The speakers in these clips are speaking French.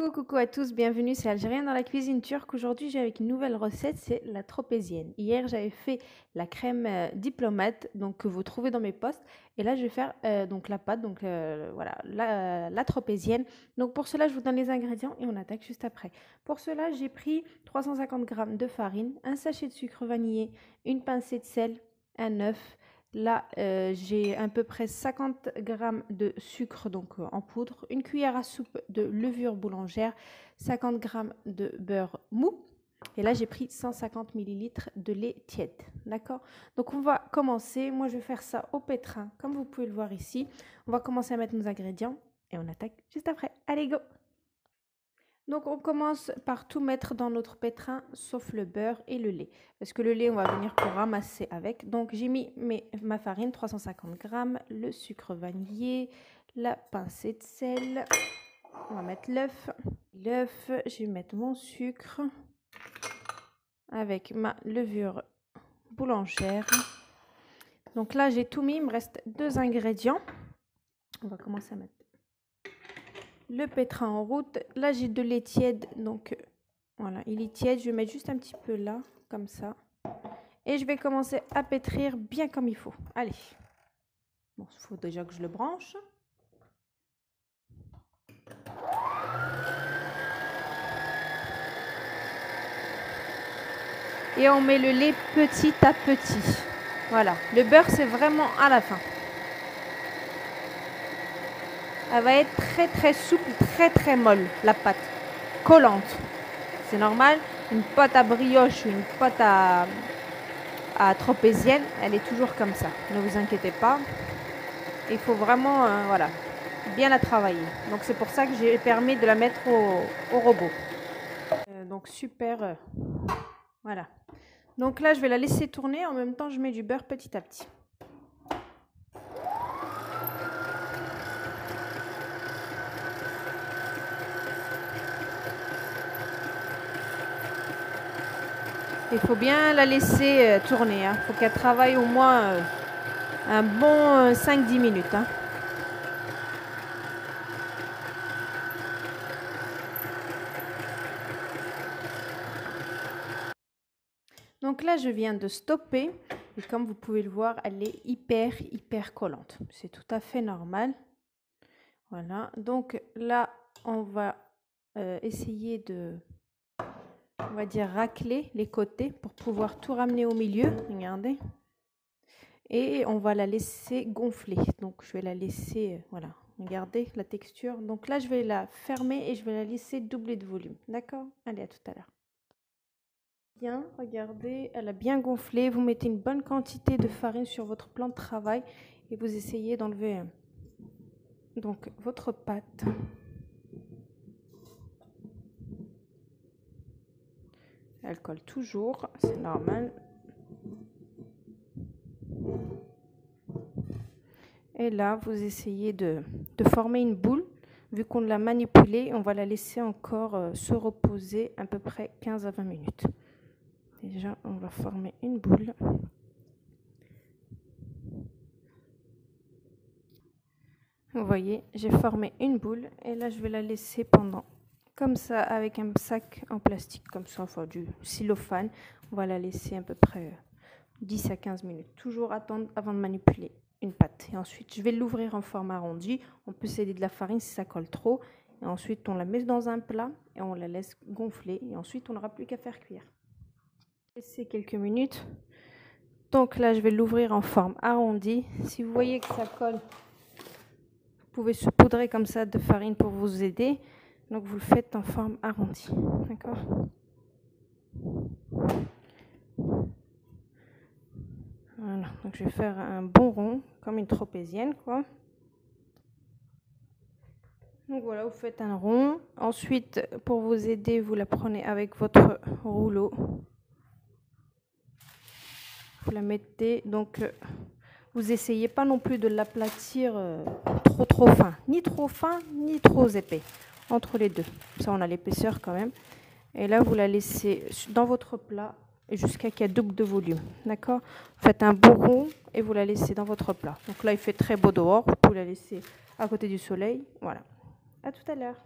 Coucou à tous, bienvenue, c'est Algérien dans la cuisine turque. Aujourd'hui, j'ai avec une nouvelle recette, c'est la tropézienne. Hier, j'avais fait la crème diplomate, donc que vous trouvez dans mes posts. Et là, je vais faire donc la pâte, donc voilà, la tropézienne. Donc pour cela, je vous donne les ingrédients et on attaque juste après. Pour cela, j'ai pris 350 g de farine, un sachet de sucre vanillé, une pincée de sel, un œuf. Là, j'ai à peu près 50 g de sucre donc en poudre, une cuillère à soupe de levure boulangère, 50 g de beurre mou. Et là, j'ai pris 150 ml de lait tiède. D'accord? Donc, on va commencer. Moi, je vais faire ça au pétrin, comme vous pouvez le voir ici. On va commencer à mettre nos ingrédients et on attaque juste après. Allez, go! Donc, on commence par tout mettre dans notre pétrin, sauf le beurre et le lait. Parce que le lait, on va venir pour ramasser avec. Donc, j'ai mis ma farine, 350 g, le sucre vanillé, la pincée de sel. On va mettre l'œuf. L'œuf, je vais mettre mon sucre avec ma levure boulangère. Donc là, j'ai tout mis. Il me reste 2 ingrédients. On va commencer à mettre le pétrin en route. Là, j'ai de lait tiède, donc voilà, il est tiède. Je vais mettre juste un petit peu là, comme ça. Et je vais commencer à pétrir bien comme il faut. Allez. Bon, il faut déjà que je le branche. Et on met le lait petit à petit. Voilà. Le beurre, c'est vraiment à la fin. Elle va être très très souple, très molle, la pâte. Collante. C'est normal. Une pâte à brioche ou une pâte à tropézienne, elle est toujours comme ça. Ne vous inquiétez pas. Il faut vraiment voilà, bien la travailler. Donc c'est pour ça que j'ai permis de la mettre au robot. Donc super. Voilà. Donc là, je vais la laisser tourner. En même temps, je mets du beurre petit à petit. Il faut bien la laisser tourner. Il faut qu'elle travaille au moins un bon 5-10 minutes. Donc là, je viens de stopper. Et comme vous pouvez le voir, elle est hyper collante. C'est tout à fait normal. Voilà. Donc là, on va essayer de, on va dire, racler les côtés pour pouvoir tout ramener au milieu. Regardez. Et on va la laisser gonfler. Donc je vais la laisser, voilà. Regardez la texture. Donc là, je vais la fermer et je vais la laisser doubler de volume. D'accord? Allez, à tout à l'heure. Bien, regardez, elle a bien gonflé. Vous mettez une bonne quantité de farine sur votre plan de travail et vous essayez d'enlever donc votre pâte. Elle colle toujours, c'est normal. Et là, vous essayez de former une boule. Vu qu'on l'a manipulée, on va la laisser encore se reposer à peu près 15 à 20 minutes. Déjà, on va former une boule. Vous voyez, j'ai formé une boule et là, je vais la laisser pendant, comme ça, avec un sac en plastique, comme ça, enfin du cellophane. On va la laisser à peu près 10 à 15 minutes. Toujours attendre avant de manipuler une pâte. Et ensuite, je vais l'ouvrir en forme arrondie. On peut céder de la farine si ça colle trop. Et ensuite, on la met dans un plat et on la laisse gonfler. Et ensuite, on n'aura plus qu'à faire cuire. Laisser quelques minutes. Donc là, je vais l'ouvrir en forme arrondie. Si vous voyez que ça colle, vous pouvez saupoudrer comme ça de farine pour vous aider. Donc vous le faites en forme arrondie. D'accord? Voilà, donc je vais faire un bon rond, comme une tropézienne, quoi. Donc voilà, vous faites un rond. Ensuite, pour vous aider, vous la prenez avec votre rouleau. Vous la mettez, donc vous essayez pas non plus de l'aplatir trop fin. Ni trop fin, ni trop épais. Entre les deux. Ça, on a l'épaisseur quand même. Et là, vous la laissez dans votre plat jusqu'à qu'il y ait double de volume. D'accord? Faites un beau rond et vous la laissez dans votre plat. Donc là, il fait très beau dehors. Vous pouvez la laisser à côté du soleil. Voilà. À tout à l'heure.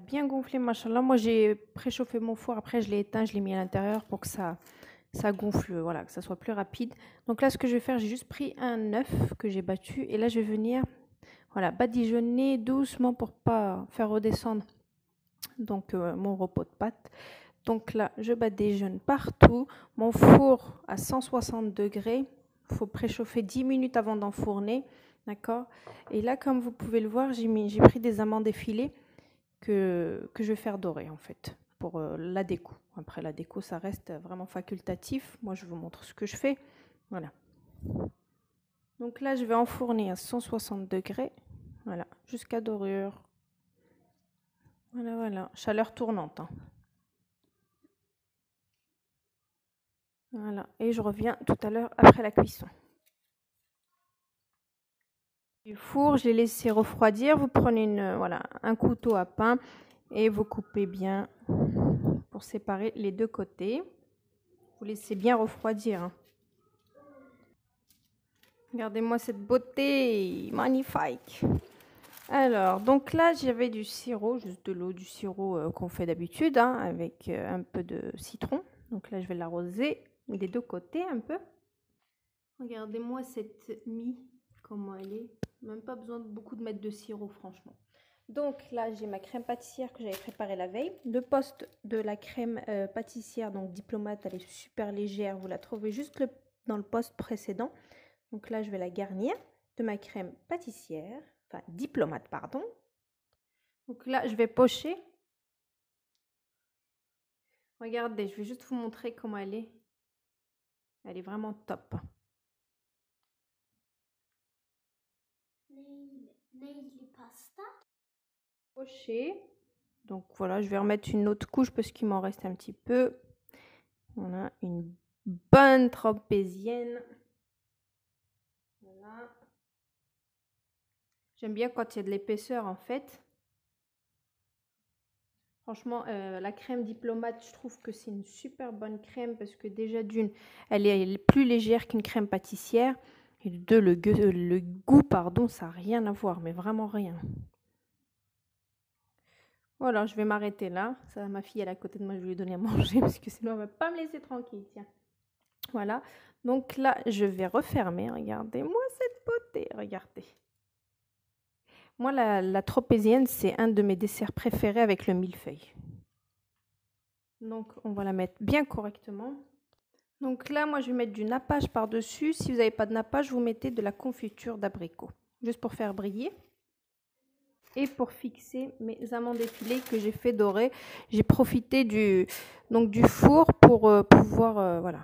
bien gonflé, machallah. Moi, j'ai préchauffé mon four. Après, je l'ai éteint, je l'ai mis à l'intérieur pour que ça gonfle, voilà, que ça soit plus rapide. Donc là, ce que je vais faire, j'ai juste pris un œuf que j'ai battu. Et là, je vais venir, voilà, badigeonner doucement pour pas faire redescendre donc mon repos de pâte. Donc là, je badigeonne partout. Mon four à 160 degrés. Il faut préchauffer 10 minutes avant d'enfourner. D'accord. Et là, comme vous pouvez le voir, j'ai pris des amandes effilées que je vais faire dorer en fait pour la déco. Après la déco, ça reste vraiment facultatif. Moi, je vous montre ce que je fais. Voilà. Donc là, je vais enfourner à 160 degrés. Voilà, jusqu'à dorure. Voilà, voilà. Chaleur tournante. Hein. Voilà. Et je reviens tout à l'heure après la cuisson. Du four, je l'ai laissé refroidir. Vous prenez voilà, un couteau à pain et vous coupez bien pour séparer les deux côtés. Vous laissez bien refroidir. Hein. Regardez-moi cette beauté magnifique. Alors, donc là, j'avais du sirop, juste de l'eau, du sirop qu'on fait d'habitude, hein, avec un peu de citron. Donc là, je vais l'arroser des deux côtés un peu. Regardez-moi cette mie, comment elle est. Même pas besoin de beaucoup de mettre de sirop, franchement. Donc là, j'ai ma crème pâtissière que j'avais préparée la veille. Le poste de la crème pâtissière, donc Diplomate, elle est super légère. Vous la trouvez juste dans le poste précédent. Donc là, je vais la garnir de ma crème pâtissière, enfin Diplomate, pardon. Donc là, je vais pocher. Regardez, je vais juste vous montrer comment elle est. Elle est vraiment top. Pasta. Pocher. Donc voilà, je vais remettre une autre couche parce qu'il m'en reste un petit peu. Voilà, une bonne tropézienne. Voilà. J'aime bien quand il y a de l'épaisseur en fait. Franchement, la crème Diplomate, je trouve que c'est une super bonne crème parce que déjà d'une, elle est plus légère qu'une crème pâtissière. Et de deux, le goût, pardon, ça n'a rien à voir, mais vraiment rien. Voilà, je vais m'arrêter là. Ça, ma fille, elle est à côté de moi, je vais lui donner à manger parce que sinon, elle ne va pas me laisser tranquille. Tiens. Voilà. Donc là, je vais refermer. Regardez-moi cette beauté. Regardez. Moi, la tropézienne, c'est un de mes desserts préférés avec le millefeuille. Donc, on va la mettre bien correctement. Donc là, moi, je vais mettre du nappage par-dessus. Si vous n'avez pas de nappage, vous mettez de la confiture d'abricot. Juste pour faire briller. Et pour fixer mes amandes effilées que j'ai fait dorer, j'ai profité du four pour pouvoir voilà,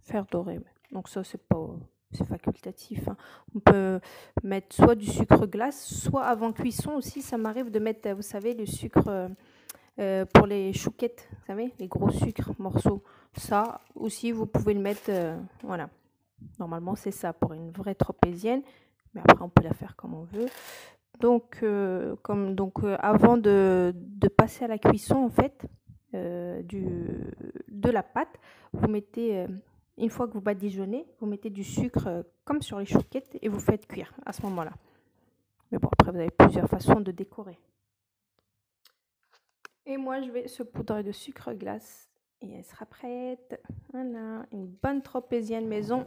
faire dorer. Donc ça, c'est facultatif. Hein. On peut mettre soit du sucre glace, soit avant cuisson aussi. Ça m'arrive de mettre, vous savez, le sucre pour les chouquettes, vous savez, les gros sucres, morceaux. Ça aussi, vous pouvez le mettre, voilà. Normalement, c'est ça pour une vraie tropézienne. Mais après, on peut la faire comme on veut. Donc, avant de passer à la cuisson, en fait, de la pâte, vous mettez, une fois que vous badigeonnez, vous mettez du sucre comme sur les chouquettes et vous faites cuire à ce moment-là. Mais bon, après, vous avez plusieurs façons de décorer. Et moi, je vais saupoudrer de sucre glace et elle sera prête. Voilà, une bonne tropézienne maison.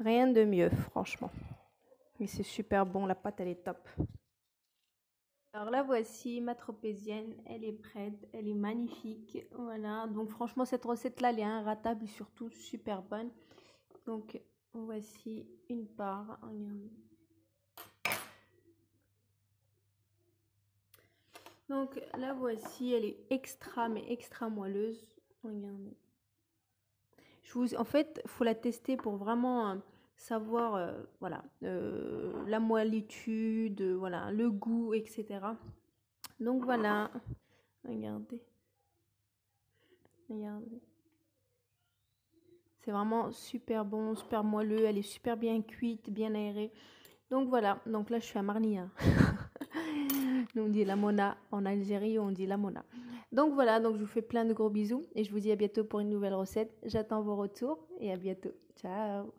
Rien de mieux, franchement. Et c'est super bon, la pâte, elle est top. Alors la voici, ma tropézienne, elle est prête, elle est magnifique, voilà, donc franchement cette recette-là, elle est inratable et surtout super bonne. Donc voici une part, regardez. Donc la voici, elle est extra, mais extra moelleuse, regardez. En fait, il faut la tester pour vraiment savoir, voilà, la moellitude, voilà, le goût, etc. Donc voilà, regardez. Regardez. C'est vraiment super bon, super moelleux. Elle est super bien cuite, bien aérée. Donc voilà. Donc là, je suis à Marnia. Nous, on dit la mona. En Algérie, on dit la mona. Donc voilà. Donc je vous fais plein de gros bisous. Et je vous dis à bientôt pour une nouvelle recette. J'attends vos retours. Et à bientôt. Ciao.